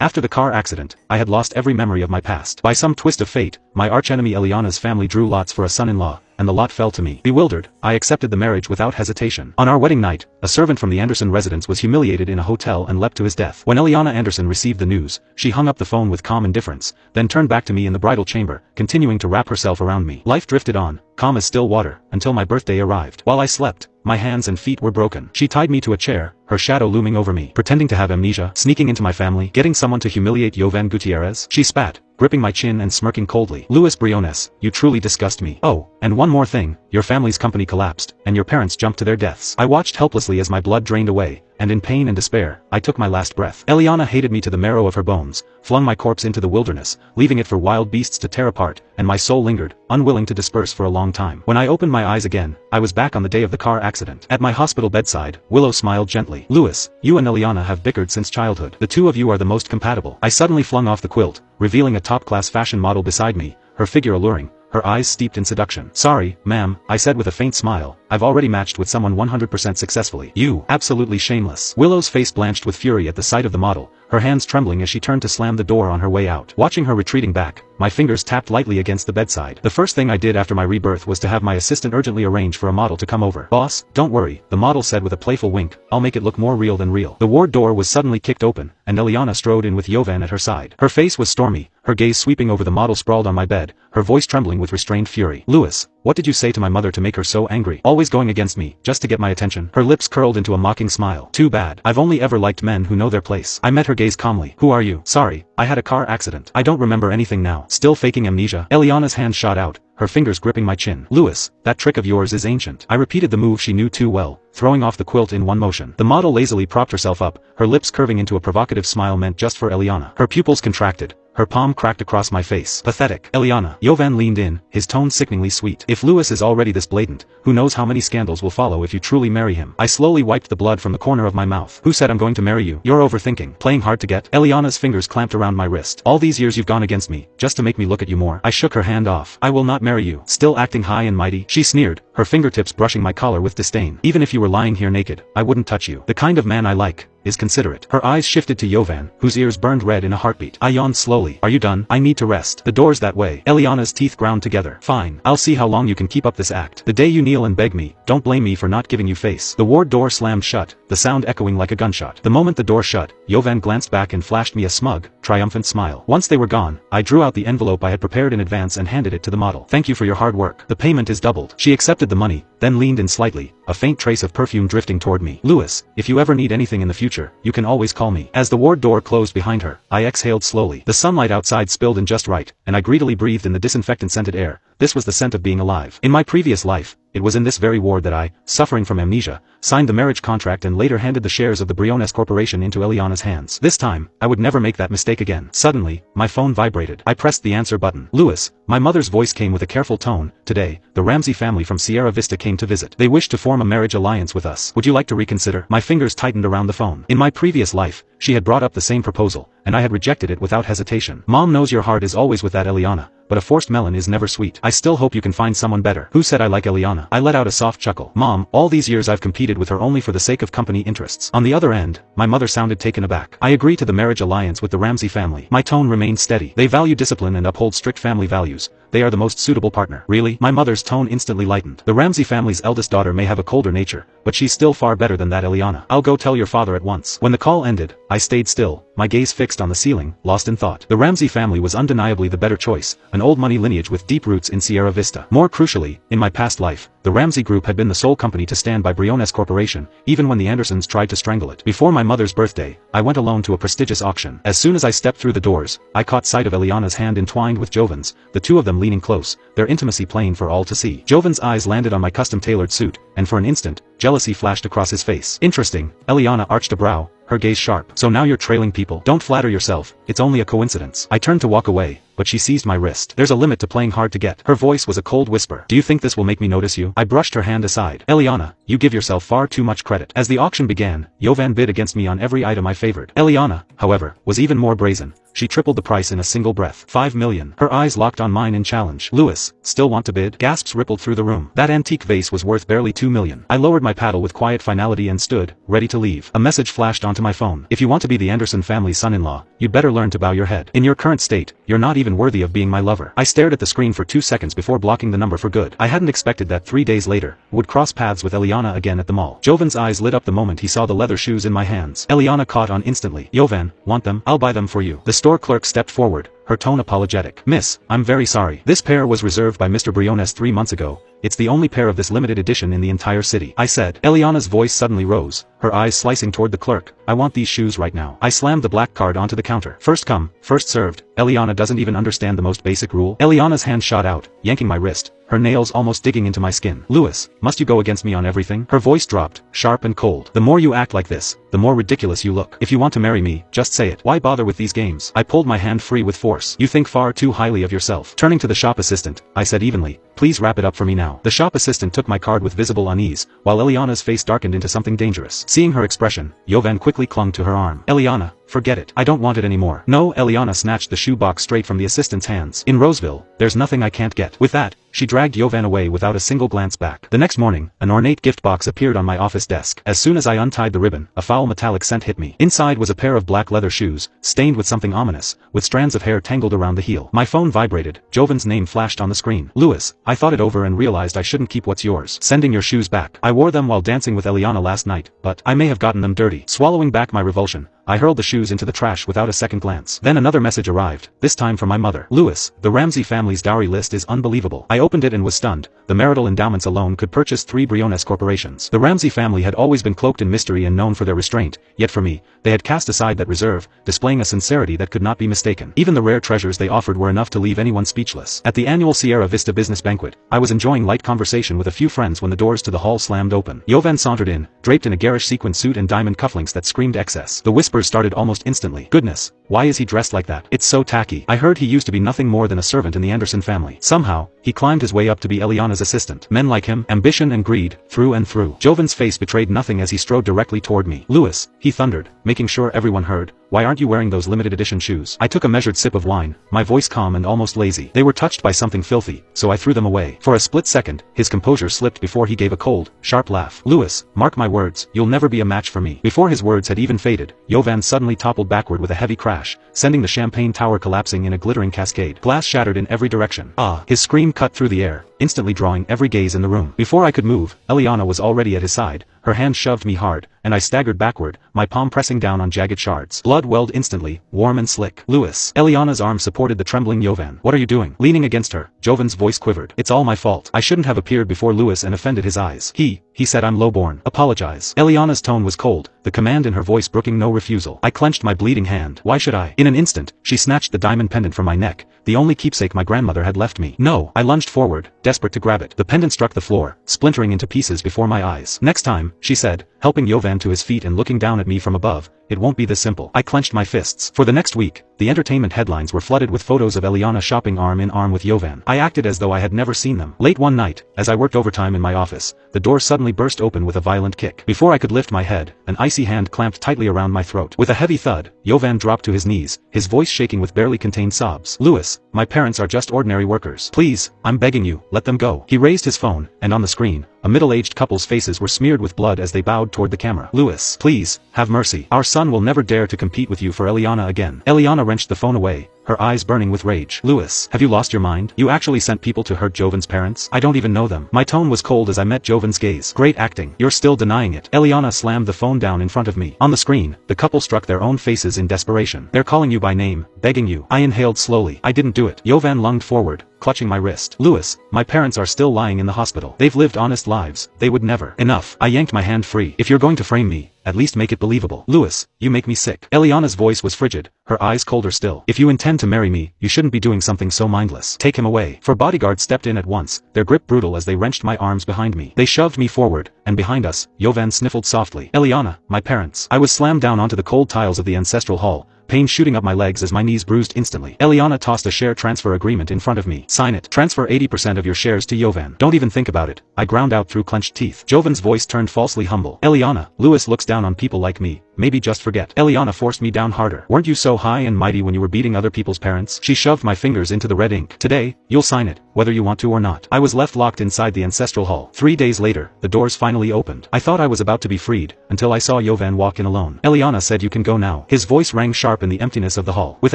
After the car accident, I had lost every memory of my past. By some twist of fate, my archenemy Eliana's family drew lots for a son-in-law, and the lot fell to me. Bewildered, I accepted the marriage without hesitation. On our wedding night, a servant from the Anderson residence was humiliated in a hotel and leapt to his death. When Eliana Anderson received the news, she hung up the phone with calm indifference, then turned back to me in the bridal chamber, continuing to wrap herself around me. Life drifted on, calm as still water, until my birthday arrived. While I slept, my hands and feet were broken. She tied me to a chair, her shadow looming over me. Pretending to have amnesia, sneaking into my family, getting someone to humiliate Jovan Gutierrez? She spat, gripping my chin and smirking coldly. Luis Briones, you truly disgust me. Oh, and one more thing, your family's company collapsed, and your parents jumped to their deaths. I watched helplessly as my blood drained away, and in pain and despair, I took my last breath. Eliana hated me to the marrow of her bones, flung my corpse into the wilderness, leaving it for wild beasts to tear apart, and my soul lingered, unwilling to disperse for a long time. When I opened my eyes again, I was back on the day of the car accident. At my hospital bedside, Willow smiled gently. Luis, you and Eliana have bickered since childhood. The two of you are the most compatible. I suddenly flung off the quilt, revealing a top-class fashion model beside me, her figure alluring, her eyes steeped in seduction. Sorry, ma'am, I said with a faint smile, I've already matched with someone 100% successfully. You, absolutely shameless. Willow's face blanched with fury at the sight of the model, her hands trembling as she turned to slam the door on her way out. Watching her retreating back, my fingers tapped lightly against the bedside. The first thing I did after my rebirth was to have my assistant urgently arrange for a model to come over. Boss, don't worry, the model said with a playful wink, I'll make it look more real than real. The ward door was suddenly kicked open, and Eliana strode in with Jovan at her side. Her face was stormy, her gaze sweeping over the model sprawled on my bed, her voice trembling with restrained fury. Luis, what did you say to my mother to make her so angry? Always going against me, just to get my attention. Her lips curled into a mocking smile. Too bad. I've only ever liked men who know their place. I met her gaze calmly. Who are you? Sorry, I had a car accident. I don't remember anything now. Still faking amnesia? Eliana's hand shot out, her fingers gripping my chin. Luis, that trick of yours is ancient. I repeated the move she knew too well, throwing off the quilt in one motion. The model lazily propped herself up, her lips curving into a provocative smile meant just for Eliana. Her pupils contracted, her palm cracked across my face. Pathetic. Eliana. Jovan leaned in, his tone sickeningly sweet. If Luis is already this blatant, who knows how many scandals will follow if you truly marry him. I slowly wiped the blood from the corner of my mouth. Who said I'm going to marry you? You're overthinking. Playing hard to get? Eliana's fingers clamped around my wrist. All these years you've gone against me, just to make me look at you more. I shook her hand off. I will not marry you. Still acting high and mighty? She sneered, her fingertips brushing my collar with disdain. Even if you were lying here naked, I wouldn't touch you. The kind of man I like is considerate. Her eyes shifted to Jovan, whose ears burned red in a heartbeat. I yawned slowly. Are you done? I need to rest. The door's that way. Eliana's teeth ground together. Fine. I'll see how long you can keep up this act. The day you kneel and beg me, don't blame me for not giving you face. The ward door slammed shut, the sound echoing like a gunshot. The moment the door shut, Jovan glanced back and flashed me a smug, triumphant smile. Once they were gone, I drew out the envelope I had prepared in advance and handed it to the model. Thank you for your hard work. The payment is doubled. She accepted the money, then leaned in slightly, a faint trace of perfume drifting toward me. Luis, if you ever need anything in the future, you can always call me. As the ward door closed behind her, I exhaled slowly. The sunlight outside spilled in just right, and I greedily breathed in the disinfectant-scented air. This was the scent of being alive. In my previous life, it was in this very ward that I, suffering from amnesia, signed the marriage contract and later handed the shares of the Briones Corporation into Eliana's hands. This time, I would never make that mistake again. Suddenly, my phone vibrated. I pressed the answer button. Luis, my mother's voice came with a careful tone. Today, the Ramsey family from Sierra Vista came to visit. They wish to form a marriage alliance with us. Would you like to reconsider? My fingers tightened around the phone. In my previous life, she had brought up the same proposal, and I had rejected it without hesitation. Mom knows your heart is always with that Eliana, but a forced melon is never sweet. I still hope you can find someone better. Who said I like Eliana? I let out a soft chuckle. Mom, all these years I've competed with her only for the sake of company interests. On the other end, my mother sounded taken aback. I agree to the marriage alliance with the Ramsey family. My tone remained steady. They value discipline and uphold strict family values. They are the most suitable partner. Really? My mother's tone instantly lightened. The Ramsey family's eldest daughter may have a colder nature, but she's still far better than that Eliana. I'll go tell your father at once. When the call ended, I stayed still, my gaze fixed on the ceiling, lost in thought. The Ramsey family was undeniably the better choice, an old money lineage with deep roots in Sierra Vista. More crucially, in my past life, the Ramsey Group had been the sole company to stand by Briones Corporation, even when the Andersons tried to strangle it. Before my mother's birthday, I went alone to a prestigious auction. As soon as I stepped through the doors, I caught sight of Eliana's hand entwined with Jovan's, the two of them leaning close, their intimacy plain for all to see. Jovan's eyes landed on my custom-tailored suit, and for an instant, jealousy flashed across his face. Interesting. Eliana arched a brow, her gaze sharp. So now you're trailing people. Don't flatter yourself, it's only a coincidence. I turned to walk away, but she seized my wrist. There's a limit to playing hard to get. Her voice was a cold whisper. Do you think this will make me notice you? I brushed her hand aside. Eliana, you give yourself far too much credit. As the auction began, Jovan bid against me on every item I favored. Eliana, however, was even more brazen. She tripled the price in a single breath. 5 million. Her eyes locked on mine in challenge. Luis, still want to bid? Gasps rippled through the room. That antique vase was worth barely 2 million. I lowered my paddle with quiet finality and stood, ready to leave. A message flashed onto to my phone. If you want to be the Anderson family's son-in-law, you'd better learn to bow your head. In your current state, you're not even worthy of being my lover. I stared at the screen for 2 seconds before blocking the number for good. I hadn't expected that 3 days later, would cross paths with Eliana again at the mall. Jovan's eyes lit up the moment he saw the leather shoes in my hands. Eliana caught on instantly. Jovan, want them? I'll buy them for you. The store clerk stepped forward, her tone apologetic. Miss, I'm very sorry. This pair was reserved by Mr. Briones 3 months ago. It's the only pair of this limited edition in the entire city. I said. Eliana's voice suddenly rose, her eyes slicing toward the clerk. I want these shoes right now. I slammed the black card onto the counter. First come, first served. Eliana doesn't even understand the most basic rule. Eliana's hand shot out, yanking my wrist, her nails almost digging into my skin. Louis, must you go against me on everything? Her voice dropped, sharp and cold. The more you act like this, the more ridiculous you look. If you want to marry me, just say it. Why bother with these games? I pulled my hand free with force. You think far too highly of yourself. Turning to the shop assistant, I said evenly, please wrap it up for me now. The shop assistant took my card with visible unease, while Eliana's face darkened into something dangerous. Seeing her expression, Jovan quickly clung to her arm. Eliana, forget it. I don't want it anymore. No, Eliana snatched the shoebox straight from the assistant's hands. In Roseville, there's nothing I can't get. With that, she dragged Jovan away without a single glance back. The next morning, an ornate gift box appeared on my office desk. As soon as I untied the ribbon, a foul metallic scent hit me. Inside was a pair of black leather shoes, stained with something ominous, with strands of hair tangled around the heel. My phone vibrated. Jovan's name flashed on the screen. Louis, I thought it over and realized I shouldn't keep what's yours. Sending your shoes back. I wore them while dancing with Eliana last night, but I may have gotten them dirty. Swallowing back my revulsion, I hurled the shoes into the trash without a second glance. Then another message arrived, this time from my mother. Louis, the Ramsey family's dowry list is unbelievable. I opened it and was stunned. The marital endowments alone could purchase 3 Briones corporations. The Ramsey family had always been cloaked in mystery and known for their restraint, yet for me, they had cast aside that reserve, displaying a sincerity that could not be mistaken. Even the rare treasures they offered were enough to leave anyone speechless. At the annual Sierra Vista business banquet, I was enjoying light conversation with a few friends when the doors to the hall slammed open. Jovan sauntered in, draped in a garish sequin suit and diamond cufflinks that screamed excess. The whispers started almost instantly. Goodness, why is he dressed like that? It's so tacky. I heard he used to be nothing more than a servant in the Anderson family. Somehow, he climbed his way up to be Eliana's assistant. Men like him, ambition and greed, through and through. Jovan's face betrayed nothing as he strode directly toward me. Louis, he thundered, making sure everyone heard, why aren't you wearing those limited edition shoes? I took a measured sip of wine, my voice calm and almost lazy. They were touched by something filthy, so I threw them away. For a split second, his composure slipped before he gave a cold, sharp laugh. Louis, mark my words, you'll never be a match for me. Before his words had even faded, Jovan suddenly toppled backward with a heavy crash, sending the champagne tower collapsing in a glittering cascade. Glass shattered in every direction. Ah! His scream cut through the air, instantly drawing every gaze in the room. Before I could move, Eliana was already at his side. Her hand shoved me hard, and I staggered backward, my palm pressing down on jagged shards. Blood welled instantly, warm and slick. Louis. Eliana's arm supported the trembling Jovan. What are you doing? Leaning against her, Jovan's voice quivered. It's all my fault. I shouldn't have appeared before Louis and offended his eyes. He said I'm lowborn. Apologize. Eliana's tone was cold, the command in her voice brooking no refusal. I clenched my bleeding hand. Why should I? In an instant, she snatched the diamond pendant from my neck, the only keepsake my grandmother had left me. No. I lunged forward, desperate to grab it. The pendant struck the floor, splintering into pieces before my eyes. Next time, she said, helping Jovan to his feet and looking down at me from above, it won't be this simple. I clenched my fists. For the next week, the entertainment headlines were flooded with photos of Eliana shopping arm in arm with Jovan. I acted as though I had never seen them. Late one night, as I worked overtime in my office, the door suddenly burst open with a violent kick. Before I could lift my head, an icy hand clamped tightly around my throat. With a heavy thud, Jovan dropped to his knees, his voice shaking with barely contained sobs. Louis, my parents are just ordinary workers. Please, I'm begging you, let them go. He raised his phone, and on the screen, a middle-aged couple's faces were smeared with blood as they bowed toward the camera. Louis, please, have mercy. Our son will never dare to compete with you for Eliana again. Eliana wrenched the phone away, her eyes burning with rage. Louis, have you lost your mind? You actually sent people to hurt Jovan's parents? I don't even know them. My tone was cold as I met Jovan's gaze. Great acting. You're still denying it. Eliana slammed the phone down in front of me. On the screen, the couple struck their own faces in desperation. They're calling you by name, begging you. I inhaled slowly. I didn't do it. Jovan lunged forward, clutching my wrist. Louis, my parents are still lying in the hospital. They've lived honest lives. They would never. Enough. I yanked my hand free. If you're going to frame me, at least make it believable. Louis, you make me sick. Eliana's voice was frigid, her eyes colder still. If you intend to marry me, you shouldn't be doing something so mindless. Take him away. 4 bodyguards stepped in at once, their grip brutal as they wrenched my arms behind me. They shoved me forward, and behind us, Jovan sniffled softly. Eliana, my parents. I was slammed down onto the cold tiles of the ancestral hall, pain shooting up my legs as my knees bruised instantly. Eliana tossed a share transfer agreement in front of me. Sign it. Transfer 80% of your shares to Jovan. Don't even think about it. I ground out through clenched teeth. Jovan's voice turned falsely humble. Eliana, Louis looks down on people like me, maybe just forget. Eliana forced me down harder. Weren't you so high and mighty when you were beating other people's parents? She shoved my fingers into the red ink. Today, you'll sign it, whether you want to or not. I was left locked inside the ancestral hall. 3 days later, the doors finally opened. I thought I was about to be freed, until I saw Yovan walk in alone. Eliana said you can go now. His voice rang sharp in the emptiness of the hall. With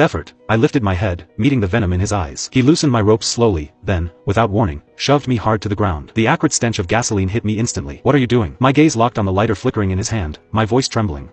effort, I lifted my head, meeting the venom in his eyes. He loosened my ropes slowly, then, without warning, shoved me hard to the ground. The acrid stench of gasoline hit me instantly. What are you doing? My gaze locked on the lighter flickering in his hand, my voice trembling.